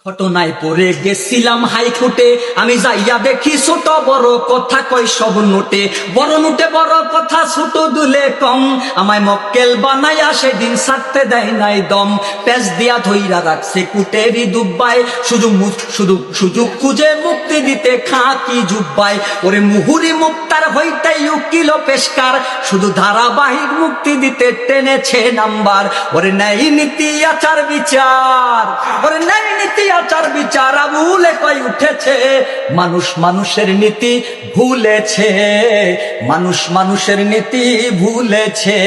ঘটনায় পড়ে গেছিলাম হাইকোর্টে, আমি যাইয়া দেখি ছোট বড় কথা কই সব নোটে, বড় নোটে বড় কথা ছোট দুলে কম, আমায় মক্কেল বানাইয়া সেদিন ছাড়তে দেয় নাই দম, পেঁচ দিয়া ধইরা রাখছে কুটেরি দুব্বাই, সুযোগ খুঁজে মুক্তি দিতে খাকি জুব্বাই, ওরে মুহুরি মুক্তার হইতেই উকিল পেশকার, শুধু ধারাবাহিক মুক্তি দিতে টেনেছে নাম্বার, ওরে নাই নীতি আচার বিচার, ওরে নাই নীতি আচার বিচার ভুলে কই উঠেছে, মানুষ মানুষের নীতি ভুলেছে, মানুষ মানুষের নীতি ভুলেছে,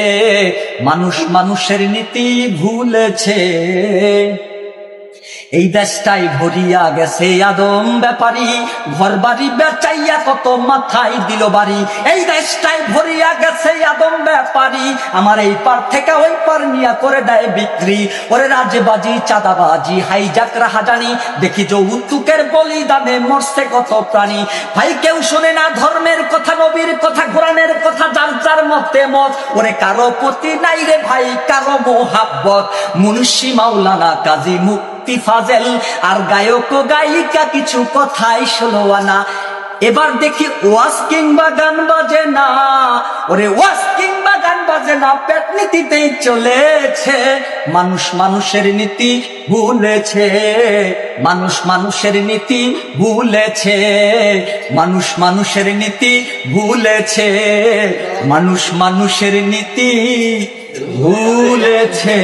মানুষ মানুষের নীতি ভুলেছে। এই দেশটাই ভরিয়া গেছে আদম ব্যাপারী, ঘর বাড়ি বেচাইয়া কত মাথায় দিল বাড়ি, এই দেশটাই ভরিয়া গেছে আদম ব্যাপারী, আমার এই পার থেকে ওই পার নিয়া করে দেয় বিক্রি, ওরে রাজবাজি চাঁদাবাজি হাইজাক রাহাজানি, দেখি যৌতুকের বলিদানে মরছে কত প্রাণী, ভাই কেউ শোনে না ধর্মের কথা, নবীর কথা, কোরআনের কথা, যার যার মতে মত, ওরে কারো প্রতি নাই রে ভাই কারো মোহাব্বত, মুন্সি মাওলানা কাজী মুক্তি ফাজেল আর গায়ক ও গায়িকা কিছু কথাই ষোলো আনা, এবার দেখি ওয়াজ কিংবা গান বাজে না, ওরে ওয়াজ কিংবা গান বাজে না, পেট নীতিতেই চলেছে, মানুষ মানুষের নীতি ভুলেছে, মানুষ মানুষের নীতি ভুলেছে, মানুষ মানুষের নীতি ভুলেছে, মানুষ মানুষের নীতি ভুলেছে।